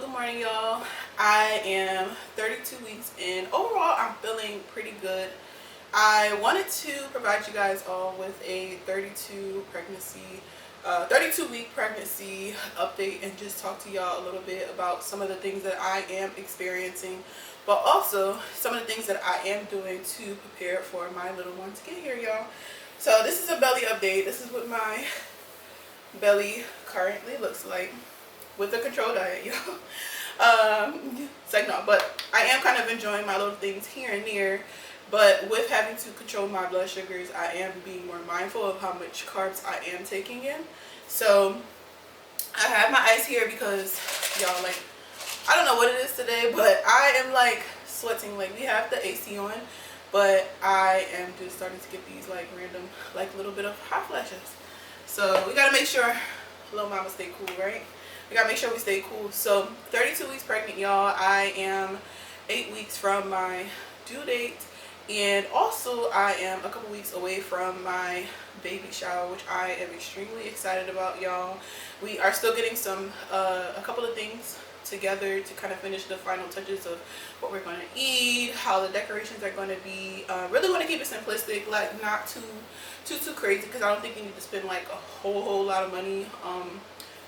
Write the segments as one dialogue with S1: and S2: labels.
S1: Good morning, y'all. I am 32 weeks in. Overall, I'm feeling pretty good. I wanted to provide you guys all with a 32-week pregnancy update and just talk to y'all a little bit about some of the things that I am experiencing, but also some of the things that I am doing to prepare for my little one to get here, y'all. So this is a belly update. This is what my belly currently looks like with a controlled diet, y'all. It's like, no, but I am kind of enjoying my little things here and there. But with having to control my blood sugars, I am being more mindful of how much carbs I am taking in. So I have my ice here because, y'all, like, I don't know what it is today, but I am like sweating. Like, we have the AC on, but I am just starting to get these like random, like, little bit of hot flashes. So we gotta make sure little mama stay cool, right? We gotta make sure we stay cool. So 32 weeks pregnant, y'all. I am 8 weeks from my due date, and also I am a couple weeks away from my baby shower, which I am extremely excited about, y'all. We are still getting some a couple of things together to kind of finish the final touches of what we're going to eat, how the decorations are going to be. Really want to keep it simplistic, like not too crazy, because I don't think you need to spend like a whole lot of money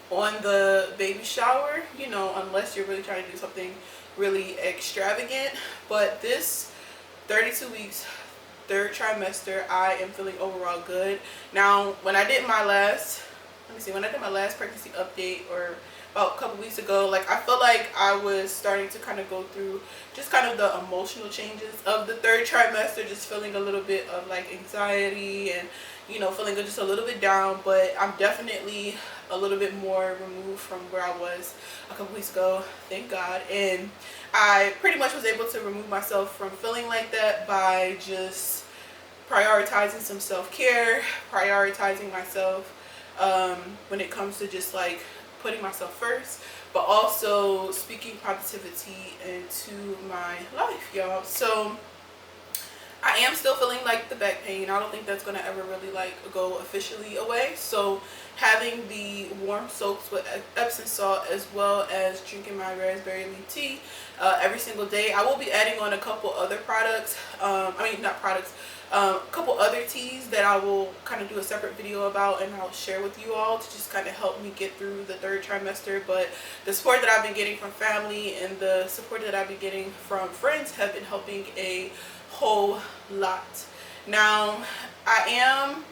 S1: on the baby shower, you know, unless you're really trying to do something really extravagant. But this 32 weeks, third trimester, I am feeling overall good. Now, when I did my last pregnancy update, or about a couple weeks ago, like, I felt like I was starting to kind of go through just kind of the emotional changes of the third trimester, just feeling a little bit of like anxiety and, you know, feeling just a little bit down. But I'm definitely a little bit more removed from where I was a couple weeks ago, thank God. And I pretty much was able to remove myself from feeling like that by just prioritizing some self-care, prioritizing myself when it comes to just like putting myself first, but also speaking positivity into my life, y'all. So I am still feeling like the back pain. I don't think that's going to ever really like go officially away. So having the warm soaks with Epsom salt, as well as drinking my raspberry leaf tea every single day. I will be adding on a couple other products. A couple other teas that I will kind of do a separate video about, and I'll share with you all to just kind of help me get through the third trimester. But the support that I've been getting from family and the support that I've been getting from friends have been helping a whole lot. Now, I am,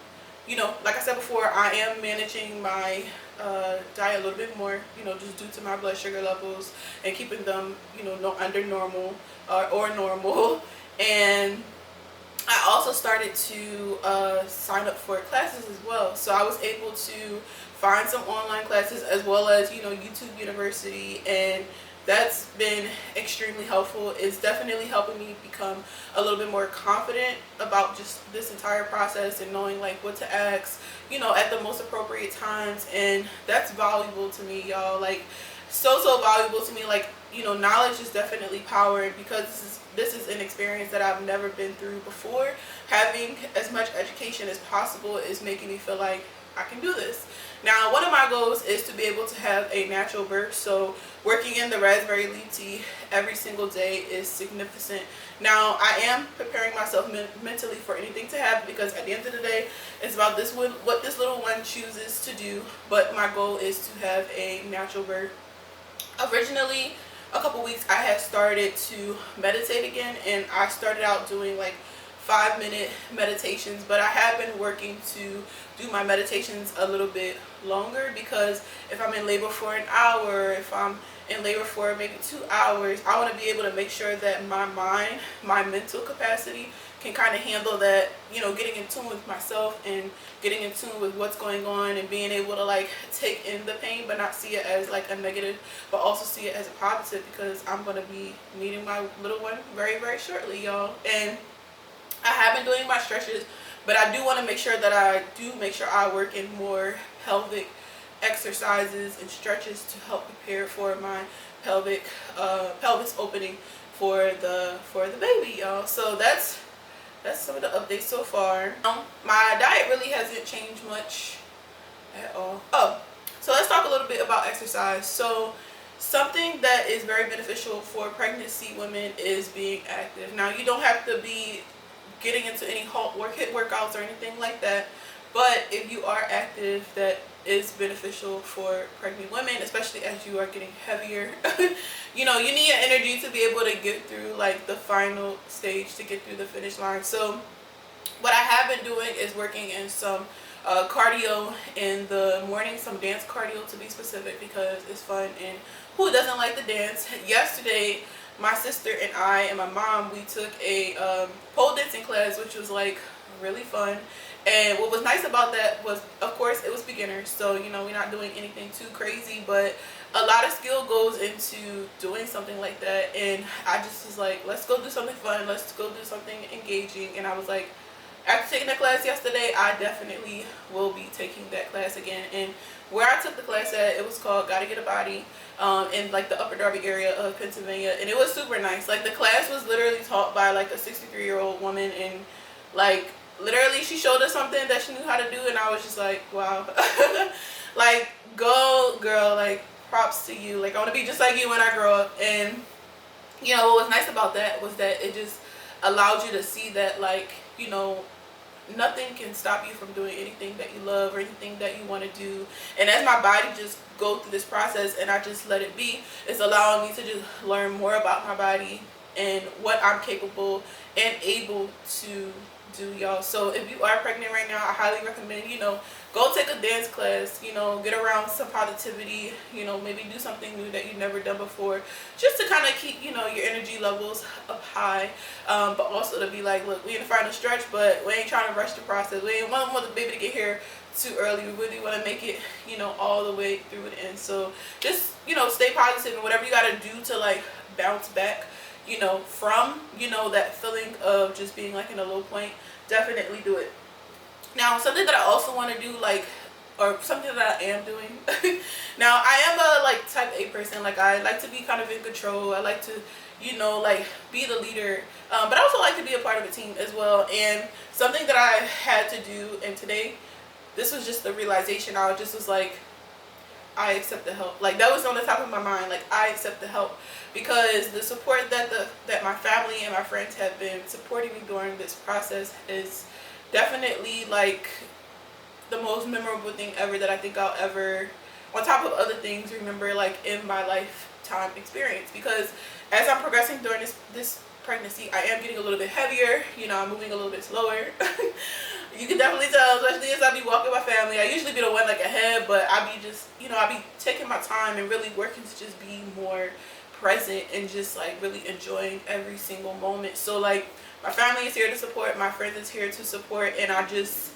S1: you know, like I said before, I am managing my diet a little bit more, you know, just due to my blood sugar levels and keeping them, you know, under normal or normal. And I also started to sign up for classes as well. So I was able to find some online classes, as well as, you know, YouTube University, and that's been extremely helpful. It's definitely helping me become a little bit more confident about just this entire process and knowing like what to ask, you know, at the most appropriate times. And that's valuable to me, y'all. Like, so valuable to me. Like, you know, knowledge is definitely power, and because this is an experience that I've never been through before, having as much education as possible is making me feel like I can do this. Now, one of my goals is to be able to have a natural birth, so working in the raspberry leaf tea every single day is significant. Now, I am preparing myself mentally for anything to happen, because at the end of the day, it's about what this little one chooses to do. But my goal is to have a natural birth. Originally, a couple weeks, I had started to meditate again, and I started out doing like 5-minute meditations, but I have been working to do my meditations a little bit longer, because if I'm in labor for an hour, if I'm in labor for maybe 2 hours, I want to be able to make sure that my mind, my mental capacity can kind of handle that, you know, getting in tune with myself and getting in tune with what's going on, and being able to like take in the pain but not see it as like a negative, but also see it as a positive, because I'm going to be meeting my little one very, very shortly, y'all. And I have been doing my stretches, but I do want to make sure that I work in more pelvic exercises and stretches to help prepare for my pelvis opening for the baby, y'all. So that's some of the updates so far. My diet really hasn't changed much at all. Oh, so let's talk a little bit about exercise. So something that is very beneficial for pregnancy women is being active. Now, you don't have to be getting into any hit workouts or anything like that, but if you are active, that is beneficial for pregnant women, especially as you are getting heavier. You know, you need your energy to be able to get through like the final stage, to get through the finish line. So what I have been doing is working in some cardio in the morning, some dance cardio to be specific, because it's fun, and who doesn't like to dance? Yesterday, my sister and I and my mom, we took a pole dancing class, which was like really fun. And what was nice about that was, of course, it was beginners, so you know, we're not doing anything too crazy, but a lot of skill goes into doing something like that. And I just was like, let's go do something fun, let's go do something engaging. And I was like, after taking that class yesterday, I definitely will be taking that class again. And where I took the class at, it was called Gotta Get a Body, in like the Upper Darby area of Pennsylvania, and it was super nice. Like, the class was literally taught by like a 63-year-old woman, and like literally she showed us something that she knew how to do, and I was just like, wow. Like, go girl, like props to you. Like, I want to be just like you when I grow up. And you know, what was nice about that was that it just allowed you to see that, like, you know, nothing can stop you from doing anything that you love or anything that you want to do. And as my body just go through this process and I just let it be, it's allowing me to just learn more about my body and what I'm capable and able to do, y'all. So if you are pregnant right now, I highly recommend, you know, go take a dance class, you know, get around some positivity, you know, maybe do something new that you've never done before, just to kind of keep, you know, your energy levels up high, but also to be like, look, we in the final stretch, but we ain't trying to rush the process. We ain't want the baby to get here too early. We really want to make it, you know, all the way through the end. So just, you know, stay positive, and whatever you got to do to like bounce back, you know, from, you know, that feeling of just being like in a low point, definitely do it. Now, something that I also want to do, like, or something that I am doing. Now, I am a like type A person. Like, I like to be kind of in control. I like to, you know, like be the leader, but I also like to be a part of a team as well. And something that I had to do, and today, this was just the realization. I just was like, I accept the help. Like, that was on the top of my mind. Like, I accept the help, because the support that my family and my friends have been supporting me during this process is definitely like the most memorable thing ever that I think I'll ever, on top of other things, remember like in my lifetime experience. Because as I'm progressing during this pregnancy, I am getting a little bit heavier. You know, I'm moving a little bit slower. You can definitely tell, especially as I be walking my family. I usually be the one like ahead, but I be just, you know, I be taking my time and really working to just be more present and just like really enjoying every single moment. So like, my family is here to support, my friends is here to support, and I'm just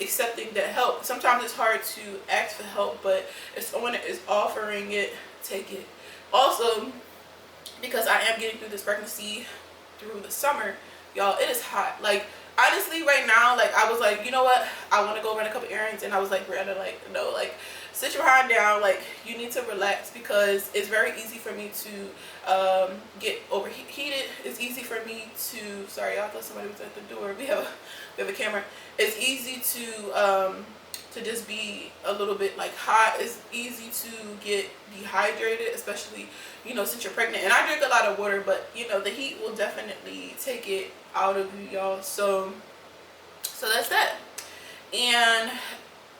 S1: accepting that help. Sometimes it's hard to ask for help, but if someone is offering it, take it. Also, because I am getting through this pregnancy through the summer, y'all, it is hot. Like, honestly, right now, like, I was like, you know what, I want to go run a couple errands, and I was like, Brianna, like, no, like, sit your behind down, like, you need to relax, because it's very easy for me to get overheated. It's easy for me to, sorry y'all, I thought somebody was at the door. We have a camera. It's easy to just be a little bit like hot. It's easy to get dehydrated, especially, you know, since you're pregnant. And I drink a lot of water, but you know, the heat will definitely take it out of you, y'all. So that's that. And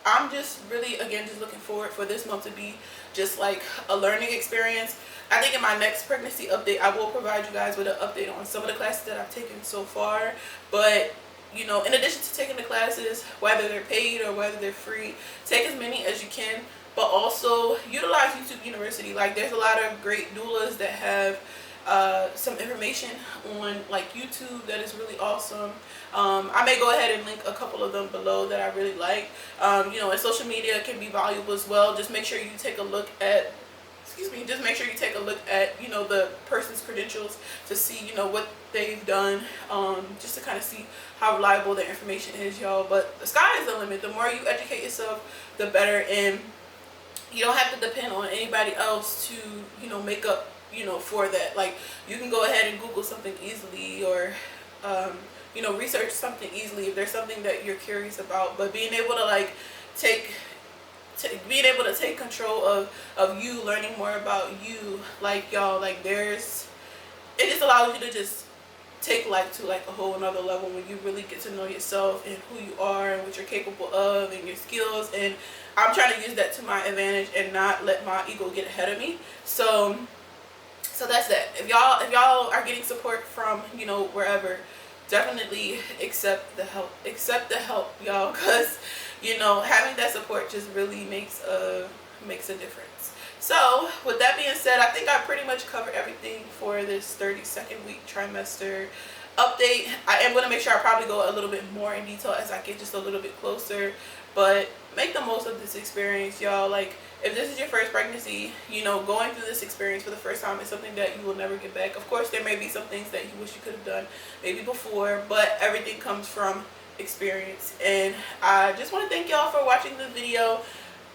S1: I'm just really, again, just looking forward for this month to be just like a learning experience. I think in my next pregnancy update, I will provide you guys with an update on some of the classes that I've taken so far. But you know, in addition to taking the classes, whether they're paid or whether they're free, take as many as you can, but also utilize YouTube University. Like, there's a lot of great doulas that have some information on like YouTube that is really awesome. I may go ahead and link a couple of them below that I really like. You know, and social media can be valuable as well. Just make sure you take a look at, just make sure you take a look at, you know, the person's credentials to see, you know, what they've done, just to kind of see how reliable their information is, y'all. But the sky is the limit. The more you educate yourself, the better. And you don't have to depend on anybody else to, you know, make up, you know, for that. Like, you can go ahead and Google something easily, or you know, research something easily if there's something that you're curious about. But being able to like take being able to take control of you, learning more about you. Like, y'all, like, it just allows you to just take life to like a whole another level when you really get to know yourself and who you are and what you're capable of and your skills. And I'm trying to use that to my advantage and not let my ego get ahead of me. So that's that. If y'all are getting support from, you know, wherever, definitely accept the help, y'all, because, you know, having that support just really makes a difference. So with that being said, I think I pretty much covered everything for this 32nd week trimester update. I am going to make sure I probably go a little bit more in detail as I get just a little bit closer, but make the most of this experience, y'all. Like, if this is your first pregnancy, you know, going through this experience for the first time is something that you will never get back. Of course, there may be some things that you wish you could have done maybe before, but everything comes from experience. And I just want to thank y'all for watching the video.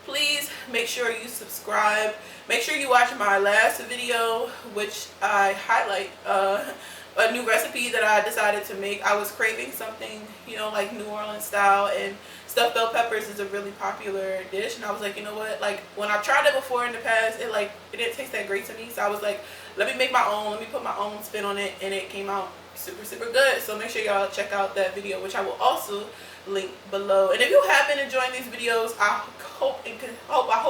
S1: Please make sure you subscribe. Make sure you watch my last video, which I highlight a new recipe that I decided to make. I was craving something, you know, like New Orleans style, and stuffed bell peppers is a really popular dish, and I was like, you know what, like, when I've tried it before in the past, it didn't taste that great to me. So I was like, let me make my own, let me put my own spin on it, and it came out super good. So make sure y'all check out that video, which I will also link below. And if you have been enjoying these videos, I hope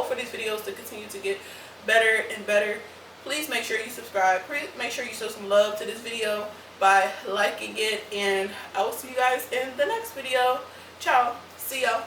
S1: for these videos to continue to get better and better. Please make sure you subscribe. Please make sure you show some love to this video by liking it, and I will see you guys in the next video. Ciao. See y'all.